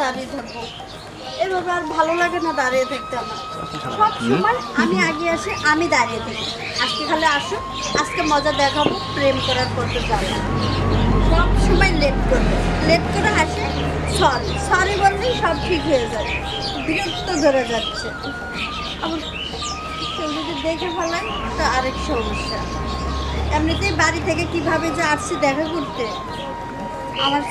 দাঁড়িয়ে থাকবো? এভাবে আর ভালো লাগে না দাঁড়িয়ে থাকতে আমার। সব সময় আমি আগে আসি, আমি দাঁড়িয়ে থাকি। আজকে খালি আসো, আজকে মজা দেখাবো, প্রেম করার পথে যাবো। সব সময় লেট করে আসে। সরি সরি বললেই সব ঠিক হয়ে যায়। বিরক্ত ধরে যাচ্ছে। আবার কেউ যদি দেখে ফেলায় তো আরেক সমস্যা। এমনিতেই বাড়ি থেকে কিভাবে যে আসছি দেখা করতে, আমার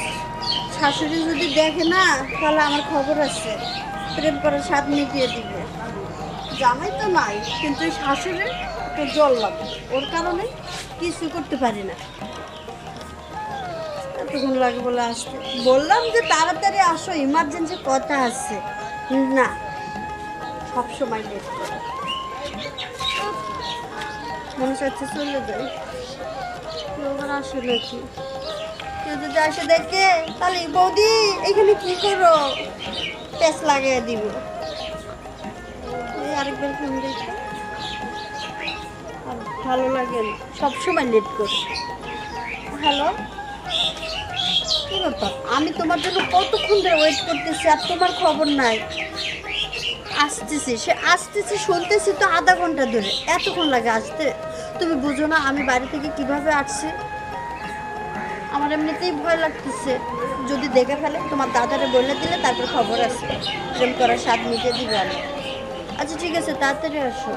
শাশুড়ি যদি দেখে না তাহলে আমার খবর আছে, প্রেম করার স্বাদ মিটিয়ে দিবে। জামাই তো নাই, কিন্তু শাশুড়ির একটু জল লাগে, ওর কারণে কিছু করতে পারি না। এতক্ষণ লাগে বলে আসতে বললাম যে তাড়াতাড়ি আসো, ইমার্জেন্সি কথা আছে। না, সব সময় লেট করে। মনে চাচ্ছে চলে যাই, কেউ আবার আসে নাকি? কেউ যদি আসে দেখে তাহলে বৌদি এখানে কি করো, পেঁচ লাগিয়ে দিব। আরেকবার ফোন দেখে আর ভালো লাগে না, সবসময় লেট করি। হ্যালো, কি ব্যাপার? আমি তোমার জন্য কতক্ষণ ধরে ওয়েট করতেছি আর তোমার খবর নাই। আসতেছি, সে আসতেছি শুনতেছি তো আধা ঘন্টা ধরে, এতক্ষণ লাগে আসতে? তুমি বুঝো না আমি বাড়ি থেকে কিভাবে আসছি? আমার এমনিতেই ভয় লাগতেছে, যদি দেখে ফেলে তোমার দাদারে বলে দিলে তারপর খবর আছে, প্রেম করার স্বাদ মিটিয়ে দিবে আমি। আচ্ছা ঠিক আছে, তাড়াতাড়ি আসো।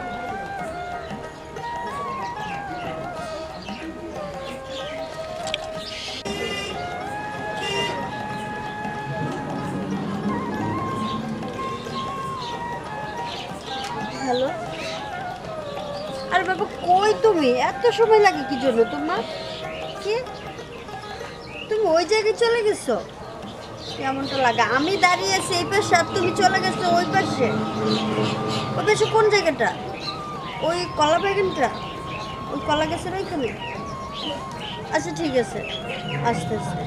হ্যালো, আরে বাবা কই তুমি? এত সময় লাগে কি জন্য তোমার? কি তুমি ওই জায়গায় চলে গেছো? কেমনটা লাগে? আমি দাঁড়িয়ে আছি এই পাশে আর তুমি চলে গেছো ওই পাশে। ওই পাশে কোন জায়গাটা? ওই কলা বাগানটা, ওই কলা গাছের ওইখানে? আচ্ছা ঠিক আছে, আস্তে আস্তে।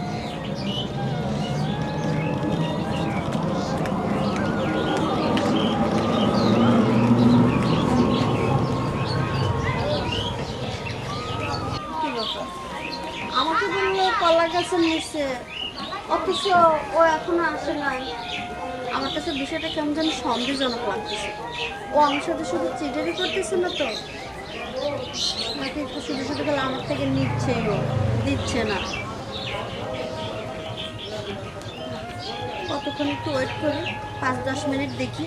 কি ব্যাপার? আমাকে বললো কলা গাছের নিচে, অথচ ও এখনো আসে নাই। আমার কাছে বিষয়টা কেমন যেন সন্দেহজনক লাগতেছে। ও আমার সাথে শুধু চিটারি করতেছে না তো, নাকি একটু শুধু শুধু গেলে আমার থেকে নিচ্ছে, ও দিচ্ছে না? কতক্ষণ একটু ওয়েট করি, 5-10 মিনিট দেখি,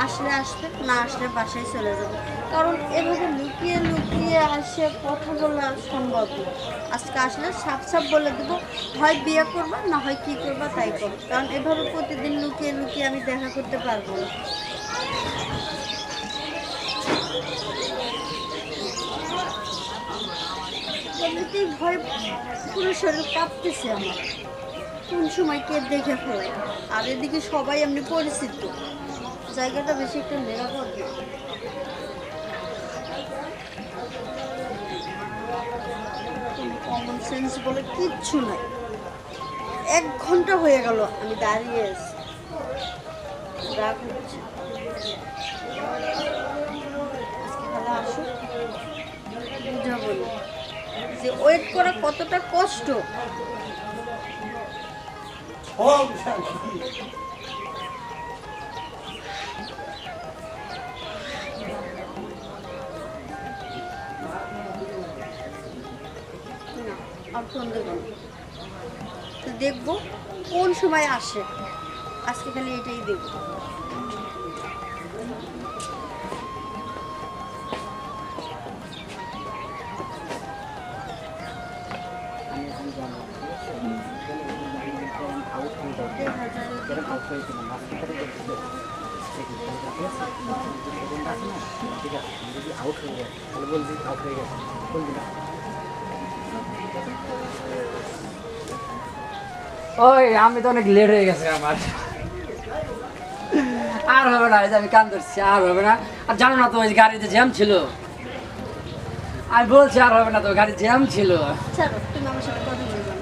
আসলে আসবে, না আসলে বাসায় চলে যাবো। কারণ এভাবে লুকিয়ে লুকিয়ে আসে কথা বলা সম্ভব না। আজকে আসলে সাপ সাপ বলে দেবো, হয় বিয়ে করবা না হয় কী করবা তাই করো, কারণ এভাবে প্রতিদিন লুকিয়ে লুকিয়ে আমি দেখা করতে পারবো না। এমনিতেই ভয়, পুরো শরীর কাঁপতেছে আমার, কোন সময় কে দেখে ফেলে। আর এদিকে সবাই এমনি পরিচিত, জায়গাটা বেশি একটা নিরাপদ না। কোনো কমন সেন্স বলে কিচ্ছু নাই। 1 ঘন্টা হয়ে গেল আমি দাঁড়িয়ে আছি, রাগ হচ্ছে। আজকে ভালো আসো, বুঝাবো না যে ওয়েট করা কতটা কষ্ট। আর ফোন দেবো না, তো দেখবো কোন সময় আসে। আজকে খালি এটাই দেখবো। ওই আমি তো অনেক লেট হয়ে গেছে আমার, আর হবে না। এই যে আমি কান ধরছি, আর হবে না। আর জানো না তো ওই গাড়িতে জ্যাম ছিল, আমি বলছি আর হবে না, তো গাড়ি জ্যাম ছিল। ছাড়ো, তুমি আমার সাথে কথা বলবে না।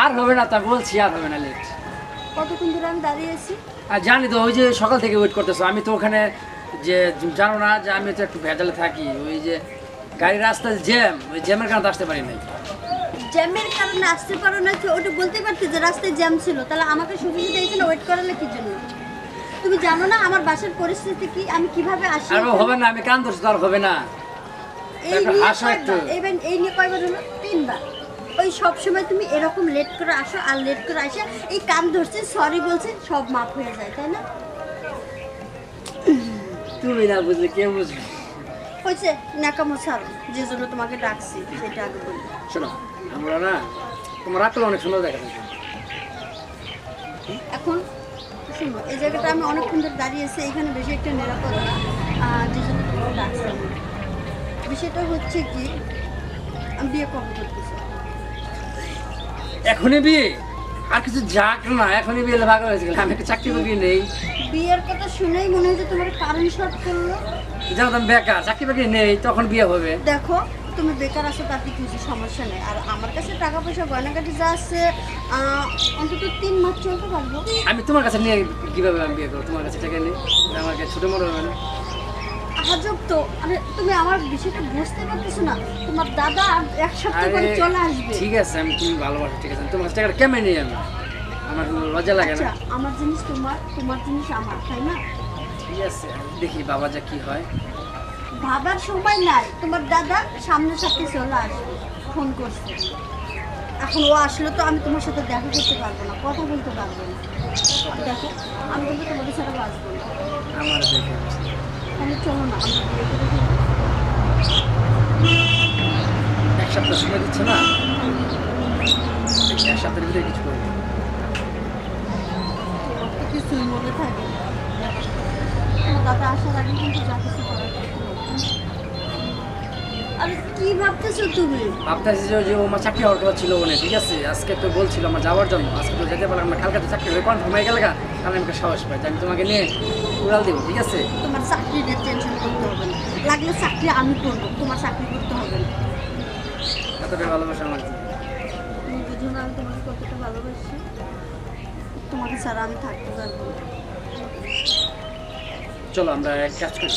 আর হবে না, তা বলছি আর হবে না, লেট। কতক্ষণ ধরে আমি দাঁড়িয়ে আছি? আর জানি তো ওই যে সকাল থেকে ওয়েট করতেছো, আমি তো ওখানে যে জানো না যে আমি তো একটু ভেজালে থাকি, ওই যে গাড়ির রাস্তায় জ্যাম, ওই জ্যামের কারণে আসতে পারি নাই। জ্যামের কারণে আসতে পারো না, তো ওটা বলতে পারতে যে রাস্তায় জ্যাম ছিল, তাহলে আমাকে শুধু শুধু এখানে ওয়েট করালে কি জন্য? তুমি জানো না আমার বাসার পরিস্থিতি কি, আমি কিভাবে আসি? আর হবে না, আমি কান ধরছি তো আর হবে না। এই একটু নিয়ে হাসো একটু। এই নিয়ে কয়বার হলো? 3 বার। ওই সব সময় তুমি এরকম লেট করে আসো, আর লেট করে আসে এই কান ধরছে, সরি বলছে, সব মাফ হয়ে যায়, তাই না? তুমি না বুঝলে কে বুঝবে? হয়েছে ন্যাকামো ছাড়ো, যে জন্য তোমাকে ডাকছি সেটা আগে বলি। শোনো, আমরা না তোমার রাতটা অনেক সুন্দর দেখা যায়। এখন শুনো, এই জায়গাটা আমি অনেকক্ষণ ধরে দাঁড়িয়েছি, এখানে বেশি একটা নিরাপদ না, যে জন্য তোমাকে ডাকছি আমি। বিষয়টা হচ্ছে কি, আমি বিয়ে কবে করতেছি? এখনই বিয়ে? আর কিছু যাক না, এখনই বিয়ে হলে ভাগ হয়েছে গেলে আমি একটা চাকরি বাকরি নেই। বিয়ের কথা শুনেই মনে হয় যে তোমার কারেন্ট শর্ট করলো। জানো তো আমি বেকার, চাকরি বাকরি নেই, তখন বিয়ে হবে। দেখো তুমি বেকার আছো তাতে কিছু সমস্যা নেই, আর আমার কাছে টাকা পয়সা গয়নাগাটি যা আছে অন্তত 3 মাস চলতে পারবো। আমি তোমার কাছে নিয়ে কিভাবে আমি বিয়ে করবো? তোমার কাছে টাকা নেই, আমার কাছে ছোটো মোটো হবে না। আজব তো, আরে তুমি আমার বিষয়টা বুঝতে পারতেছো না? তোমার দাদা 1 সপ্তাহ পরে আরে, চলে আসবে। ঠিক আছে, আমি তুমি ভালোবাসো, ঠিক আছে, আমি তোমার কাছে টাকাটা কেমন নিই আমি? আমার লজ্জা লাগে আচ্ছা, না? আমার জিনিস তোমার, তোমার জিনিস আমার, তাই না? ঠিক আছে, দেখি বাবা যা কি হয়। ভাবার সময় নাই, তোমার দাদা সামনের সপ্তাহে চলে আসবে, ফোন করছে। এখন ও আসলে তো আমি তোমার সাথে দেখা করতে পারবো না, কথা বলতে পারবো না। দেখো আমি কিন্তু তোমাদের সাথে বাঁচবো না, আমার দেখে তাহলে চলো না আমরা বিয়ে করে ফেলি। এক সপ্তাহ সময় দিচ্ছে না, এক সপ্তাহের ভিতরে কিছু করবো। তোমার তো কিছুই মনে থাকে না। তোমার দাদা আসার আগে কিন্তু যা কিছু করার করতে হবে। আরে কি ভাবতেছো তুমি? ভাবতেছি যে ও আমার চাকরি হওয়ার কথা ছিল ওনে, ঠিক আছে, আজকে তো বলছিল আমার যাওয়ার জন্য, আজকে তো যেতে পারলাম না, কালকে তো চাকরি হয়ে কনফার্ম হয়ে গেলে তাহলে আমাকে সাহস পাই যে আমি তোমাকে নিয়ে উড়াল দেবো, ঠিক আছে? তোমার চাকরি নিয়ে টেনশন করতে হবে না, লাগলে চাকরি আমি করবো, তোমার চাকরি করতে হবে না। এতটা ভালোবাসা আমার। তুমি বুঝো না আমি তোমাকে কতটা ভালোবাসি, তোমাকে ছাড়া আমি থাকতে পারবো না। চলো আমরা এক কাজ করি,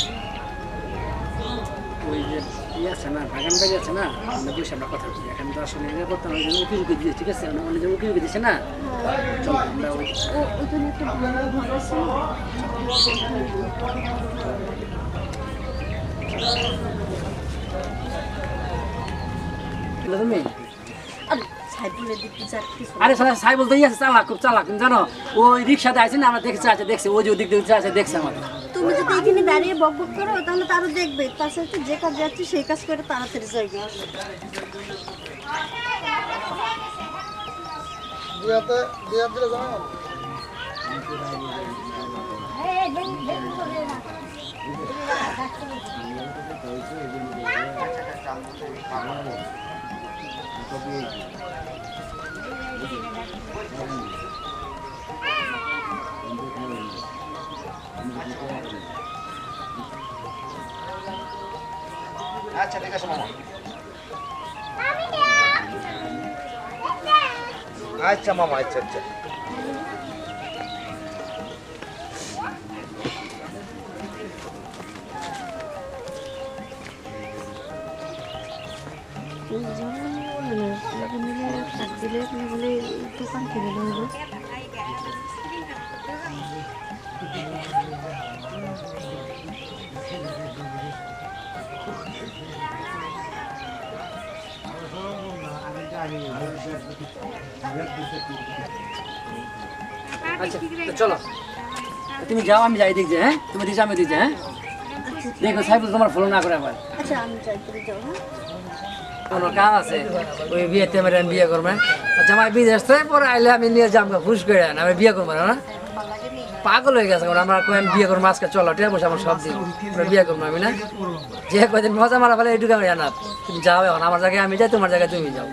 ওই যে ইয়ে আছে না, বাগান বাড়ি আছে না, আমরা বসে আমরা কথা বলি। এখন তো আসলে এটা করতাম ওই যে উকি উকি দিয়ে, ঠিক আছে, অনেক যে উকি উকি দিচ্ছে না, চলো আমরা ওই ওইখানে একটা ভালো ঘর আছে না? তুমি। আরে সাইফুলের দিকে যাচ্ছি। আরে সাই বলতে ইয়ে আছে, চালাক, খুব চালাক, তুমি জানো ওই রিক্সাতে আছে না, আমরা দেখছি, আছে দেখছি, ওই যে ওদিক দিয়ে আছে দেখছি আমাদের। তুমি যদি এখানে দাঁড়িয়ে বক বক করো তাহলে তারও দেখবে, তার সাথে যে কাজ যাচ্ছে সেই কাজ করে তাড়াতাড়ি যাইবে। আচ্ছা ঠিক আছে মামা। আচ্ছা মামা, আচ্ছা আচ্ছা। দোকান কিনে নেবো। আচ্ছা তো চলো, তুমি যাও, আমি যাই দেখছি, হ্যাঁ, তুমি দিচ্ছি আমি দিচ্ছি, হ্যাঁ, দেখো সাইফুল তোমার ফলো না করে আবার। আচ্ছা আমি যাই করে যাও। হ্যাঁ কোনো কাম আছে ওই বিয়েতে আমি বিয়ে করবেন, জামাই বিয়ে আসতে পরে আইলে আমি নিয়ে যাবো ফুস করে, আমি বিয়ে করবো না, পাগল হয়ে গেছে আমরা আমি বিয়ে করবো আজকে, চলো ঠিক আছে, আমার সব দিন বিয়ে করবো আমি না, যে কদিন মজা মারা ফেলে এইটুকু আমি জানাব। তুমি যাও এখন, আমার জায়গায় আমি যাই, তোমার জায়গায় তুমি যাও।